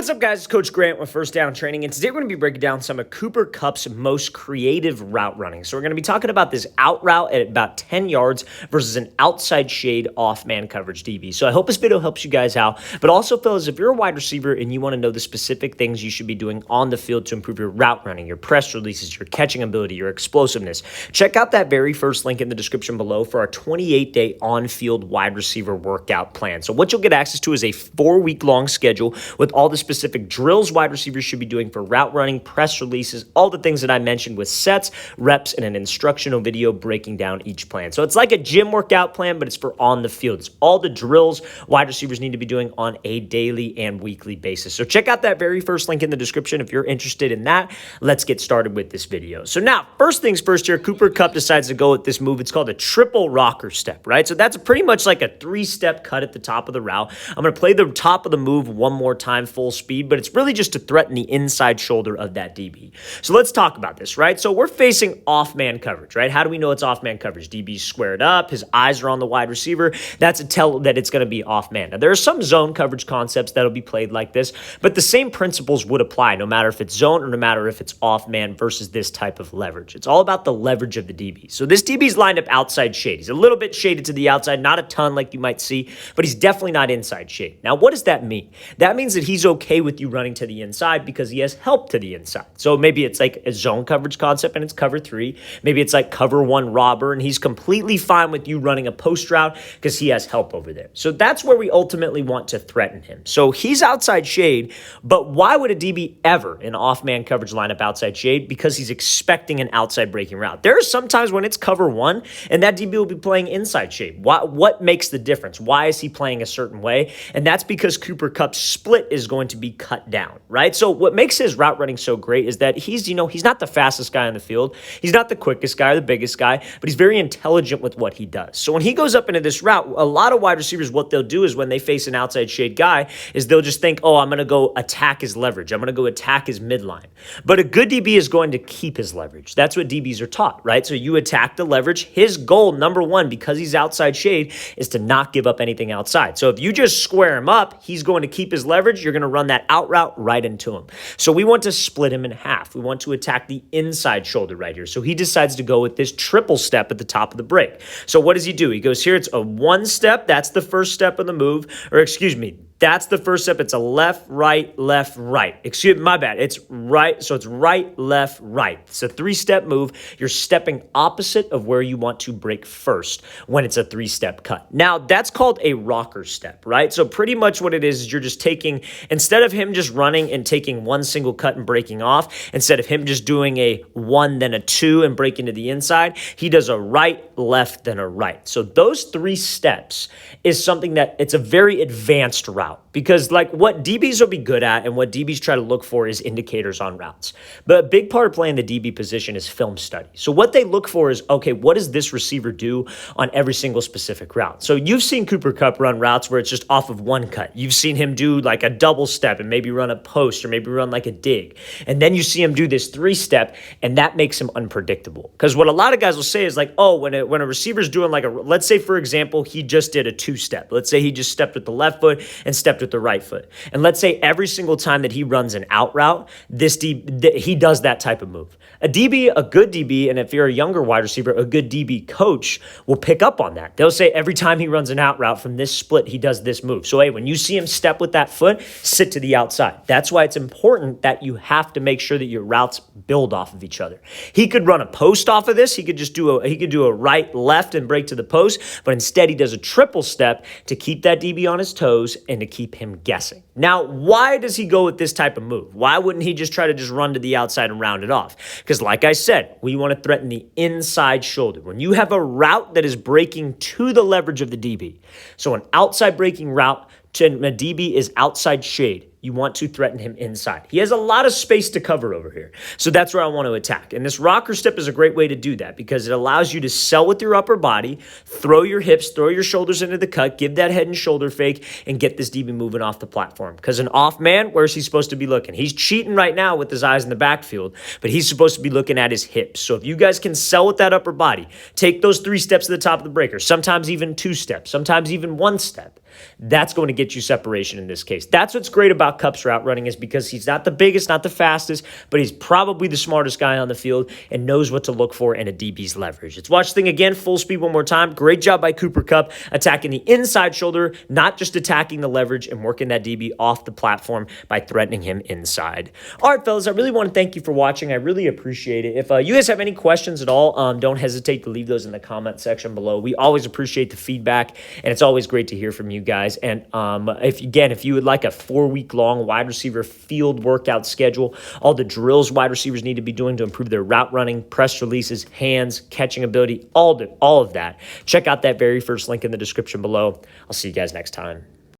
What's up, guys? It's Coach Grant with First Down Training, and today we're going to be breaking down some of Cooper Kupp's most creative route running. So we're going to be talking about this out route at about 10 yards versus an outside shade off man coverage DB. So I hope this video helps you guys out, but also, fellas, if you're a wide receiver and you want to know the specific things you should be doing on the field to improve your route running, your press releases, your catching ability, your explosiveness, check out that very first link in the description below for our 28-day on-field wide receiver workout plan. So what you'll get access to is a 4-week-long schedule with all the specific drills wide receivers should be doing for route running, press releases, all the things that I mentioned with sets, reps, and an instructional video breaking down each plan. So it's like a gym workout plan, but it's for on the field. It's all the drills wide receivers need to be doing on a daily and weekly basis. So check out that very first link in the description if you're interested in that. Let's get started with this video. So now, first things first here, Cooper Kupp decides to go with this move. It's called a triple rocker step, right? So that's pretty much like a 3-step cut at the top of the route. I'm going to play the top of the move one more time full speed, but it's really just to threaten the inside shoulder of that DB. So let's talk about this, right? So we're facing off-man coverage, right? How do we know it's off-man coverage? DB's squared up, his eyes are on the wide receiver. That's a tell that it's going to be off-man. Now, there are some zone coverage concepts that'll be played like this, but the same principles would apply no matter if it's zone or no matter if it's off-man versus this type of leverage. It's all about the leverage of the DB. So this DB's lined up outside shade. He's a little bit shaded to the outside, not a ton like you might see, but he's definitely not inside shade. Now, what does that mean? That means that he's okay with you running to the inside because he has help to the inside. So maybe it's like a zone coverage concept and it's cover 3. Maybe it's like cover 1 robber and he's completely fine with you running a post route because he has help over there. So that's where we ultimately want to threaten him. So he's outside shade, but why would a DB ever in off-man coverage line up outside shade? Because he's expecting an outside breaking route. There are some times when it's cover 1 and that DB will be playing inside shade. What makes the difference? Why is he playing a certain way? And that's because Cooper Kupp's split is going to be cut down, right? So what makes his route running so great is that he's not the fastest guy on the field. He's not the quickest guy or the biggest guy, but he's very intelligent with what he does. So when he goes up into this route, a lot of wide receivers, what they'll do is when they face an outside shade guy is they'll just think, oh, I'm going to go attack his leverage. I'm going to go attack his midline. But a good DB is going to keep his leverage. That's what DBs are taught, right? So you attack the leverage. His goal, number one, because he's outside shade, is to not give up anything outside. So if you just square him up, he's going to keep his leverage. You're going to run that out route right into him. So we want to split him in half. We want to attack the inside shoulder right here. So he decides to go with this triple step at the top of the break. So what does he do? He goes here. It's a 1 step. That's the first step of the move. Or excuse me, that's the first step. It's a left, right. Excuse me, my bad. It's right. So it's right, left, right. It's a 3-step move. You're stepping opposite of where you want to break first when it's a 3-step cut. Now, that's called a rocker step, right? So pretty much what it is you're just taking, instead of him just running and taking one single cut and breaking off, instead of him just doing a 1, then a 2 and breaking to the inside, he does a right, left, then a right. So those 3 steps is something that it's a very advanced route. Because like what DBs will be good at and what DBs try to look for is indicators on routes. But a big part of playing the DB position is film study. So what they look for is, okay, what does this receiver do on every single specific route? So you've seen Cooper Kupp run routes where it's just off of 1 cut. You've seen him do like a double step and maybe run a post or maybe run like a dig. And then you see him do this 3-step and that makes him unpredictable. Because what a lot of guys will say is like, oh, when a receiver's doing like let's say for example, he just did a 2-step. Let's say he just stepped with the left foot and stepped with the right foot. And let's say every single time that he runs an out route, he does that type of move. A DB, a good DB, and if you're a younger wide receiver, a good DB coach will pick up on that. They'll say every time he runs an out route from this split, he does this move. So hey, when you see him step with that foot, sit to the outside. That's why it's important that you have to make sure that your routes build off of each other. He could run a post off of this. He could do a right, left, and break to the post, but instead he does a triple step to keep that DB on his toes and to keep him guessing. Now, why does he go with this type of move? Why wouldn't he just try to just run to the outside and round it off? Because like I said, we want to threaten the inside shoulder. When you have a route that is breaking to the leverage of the DB, so an outside breaking route to a DB is outside shade, you want to threaten him inside. He has a lot of space to cover over here. So that's where I want to attack. And this rocker step is a great way to do that because it allows you to sell with your upper body, throw your hips, throw your shoulders into the cut, give that head and shoulder fake, and get this DB moving off the platform. Because an off man, where's he supposed to be looking? He's cheating right now with his eyes in the backfield, but he's supposed to be looking at his hips. So if you guys can sell with that upper body, take those 3 steps to the top of the breaker, sometimes even 2 steps, sometimes even 1 step, that's going to get you separation in this case. That's what's great about about Kupp's route running is because he's not the biggest, not the fastest, but he's probably the smartest guy on the field and knows what to look for in a DB's leverage. Let's watch the thing again, full speed one more time. Great job by Cooper Kupp attacking the inside shoulder, not just attacking the leverage and working that DB off the platform by threatening him inside. All right, fellas, I really want to thank you for watching. I really appreciate it. If you guys have any questions at all, don't hesitate to leave those in the comment section below. We always appreciate the feedback, and it's always great to hear from you guys. And if you would like a 4-week-long wide receiver field workout schedule, all the drills wide receivers need to be doing to improve their route running, press releases, hands, catching ability, all of that, check out that very first link in the description below. I'll see you guys next time.